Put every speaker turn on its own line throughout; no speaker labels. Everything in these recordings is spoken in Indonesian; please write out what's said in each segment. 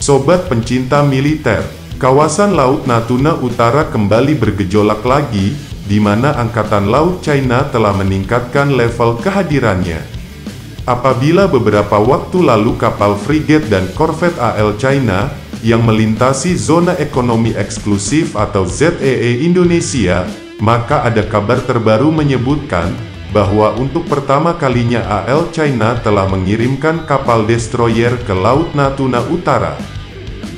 Sobat pencinta militer, kawasan Laut Natuna Utara kembali bergejolak lagi, di mana Angkatan Laut China telah meningkatkan level kehadirannya. Apabila beberapa waktu lalu kapal frigat dan korvet AL China, yang melintasi zona ekonomi eksklusif atau ZEE Indonesia, maka ada kabar terbaru menyebutkan, bahwa untuk pertama kalinya AL China telah mengirimkan kapal destroyer ke Laut Natuna Utara.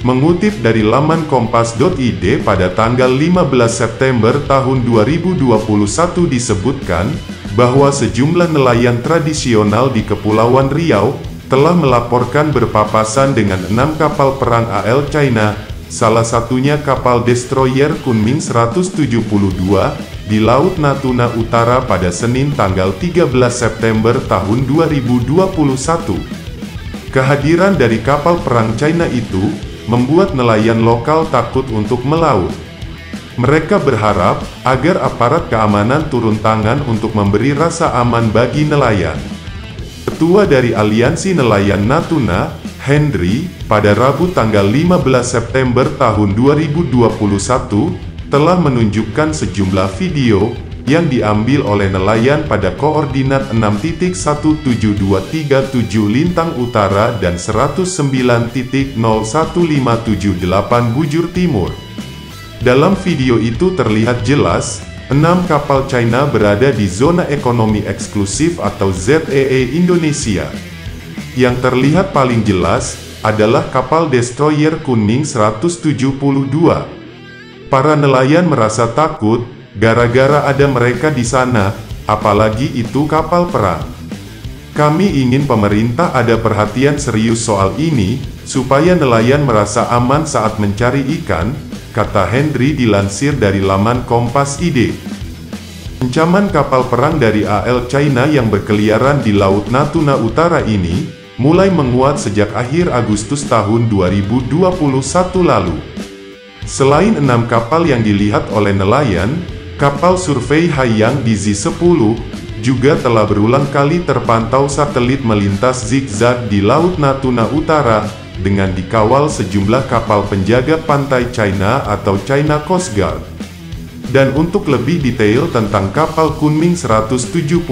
Mengutip dari laman kompas.id pada tanggal 15 September tahun 2021 disebutkan, bahwa sejumlah nelayan tradisional di Kepulauan Riau, telah melaporkan berpapasan dengan 6 kapal perang AL China, salah satunya kapal destroyer Kunming 172, di Laut Natuna Utara pada Senin tanggal 13 September tahun 2021. Kehadiran dari kapal perang China itu, membuat nelayan lokal takut untuk melaut. Mereka berharap, agar aparat keamanan turun tangan untuk memberi rasa aman bagi nelayan. Ketua dari Aliansi Nelayan Natuna, Henry, pada Rabu tanggal 15 September tahun 2021, telah menunjukkan sejumlah video, yang diambil oleh nelayan pada koordinat 6.17237 Lintang Utara dan 109.01578 Bujur Timur. Dalam video itu terlihat jelas, 6 kapal China berada di zona ekonomi eksklusif atau ZEE Indonesia. Yang terlihat paling jelas, adalah kapal destroyer Kunming 172. Para nelayan merasa takut, gara-gara ada mereka di sana, apalagi itu kapal perang. Kami ingin pemerintah ada perhatian serius soal ini, supaya nelayan merasa aman saat mencari ikan, kata Henry dilansir dari laman Kompas.id. Ancaman kapal perang dari AL China yang berkeliaran di Laut Natuna Utara ini, mulai menguat sejak akhir Agustus tahun 2021 lalu. Selain 6 kapal yang dilihat oleh nelayan, kapal survei Haiyang DZ-10, juga telah berulang kali terpantau satelit melintas zigzag di Laut Natuna Utara, dengan dikawal sejumlah kapal penjaga pantai China atau China Coast Guard. Dan untuk lebih detail tentang kapal Kunming 172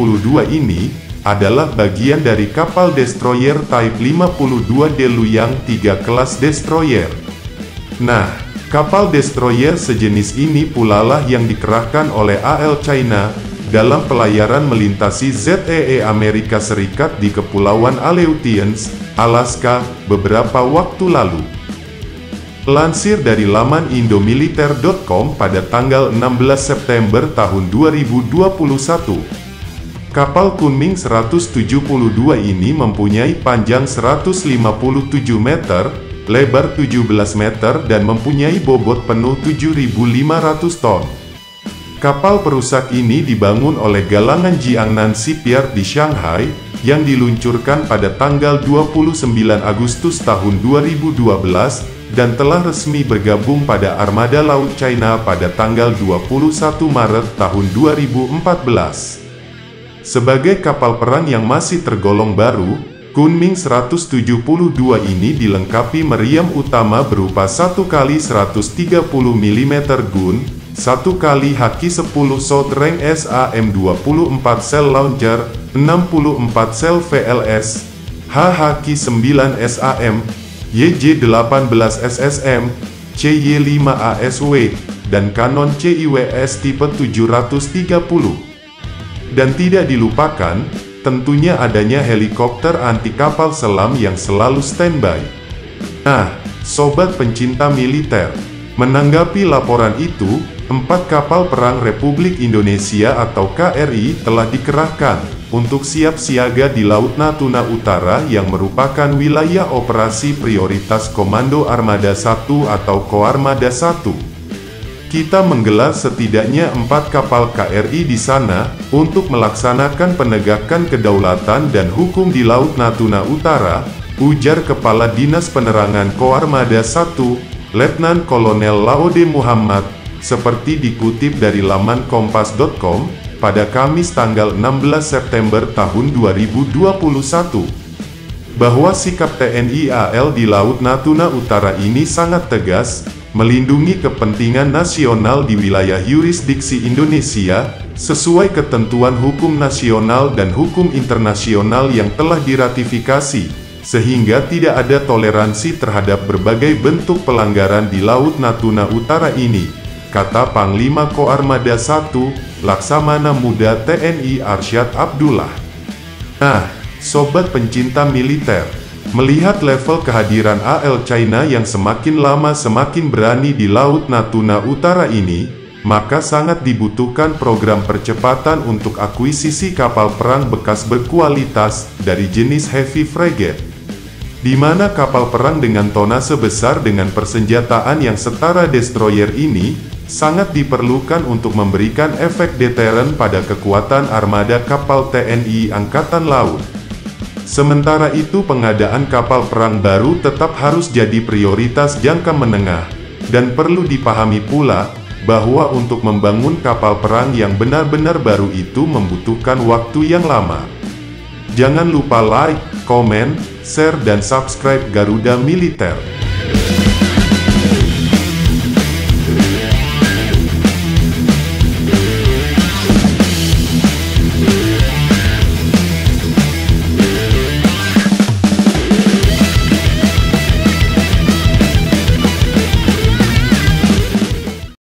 ini, adalah bagian dari kapal destroyer Type 52 Deluyang 3 kelas destroyer. Nah, kapal destroyer sejenis ini pulalah yang dikerahkan oleh AL China, dalam pelayaran melintasi ZEE Amerika Serikat di Kepulauan Aleutians, Alaska, beberapa waktu lalu. Lansir dari laman indomiliter.com pada tanggal 16 September tahun 2021. Kapal Kunming 172 ini mempunyai panjang 157 meter, lebar 17 meter dan mempunyai bobot penuh 7.500 ton. Kapal perusak ini dibangun oleh galangan Jiangnan Shipyard di Shanghai, yang diluncurkan pada tanggal 29 Agustus tahun 2012, dan telah resmi bergabung pada Armada Laut China pada tanggal 21 Maret tahun 2014. Sebagai kapal perang yang masih tergolong baru, Kunming 172 ini dilengkapi meriam utama berupa 1 kali 130 mm gun, 1 kali Haki-10 Short Range SAM-24 Cell Launcher, 64 sel VLS, Haki-9 SAM, YJ-18 SSM, CY-5 ASW, dan Canon CIWS tipe 730. Dan tidak dilupakan, tentunya adanya helikopter anti kapal selam yang selalu standby. Nah, sobat pencinta militer, menanggapi laporan itu, 4 kapal perang Republik Indonesia atau KRI telah dikerahkan untuk siap siaga di Laut Natuna Utara yang merupakan wilayah operasi prioritas Komando Armada 1 atau Koarmada 1. Kita menggelar setidaknya 4 kapal KRI di sana, untuk melaksanakan penegakan kedaulatan dan hukum di Laut Natuna Utara, ujar Kepala Dinas Penerangan Koarmada 1, Letnan Kolonel Laode Muhammad, seperti dikutip dari laman kompas.com, pada Kamis tanggal 16 September tahun 2021. bahwa sikap TNI AL di Laut Natuna Utara ini sangat tegas, melindungi kepentingan nasional di wilayah yurisdiksi Indonesia, sesuai ketentuan hukum nasional dan hukum internasional yang telah diratifikasi, sehingga tidak ada toleransi terhadap berbagai bentuk pelanggaran di Laut Natuna Utara ini, kata Panglima Koarmada I, Laksamana Muda TNI Arsyad Abdullah. Nah, sobat pencinta militer, melihat level kehadiran AL China yang semakin lama semakin berani di Laut Natuna Utara ini, maka sangat dibutuhkan program percepatan untuk akuisisi kapal perang bekas berkualitas dari jenis heavy frigate, di mana kapal perang dengan tonase besar dengan persenjataan yang setara destroyer ini sangat diperlukan untuk memberikan efek deteren pada kekuatan armada kapal TNI Angkatan Laut. Sementara itu, pengadaan kapal perang baru tetap harus jadi prioritas jangka menengah, dan perlu dipahami pula bahwa untuk membangun kapal perang yang benar-benar baru itu membutuhkan waktu yang lama. Jangan lupa like, komen, share dan subscribe Garuda Militer.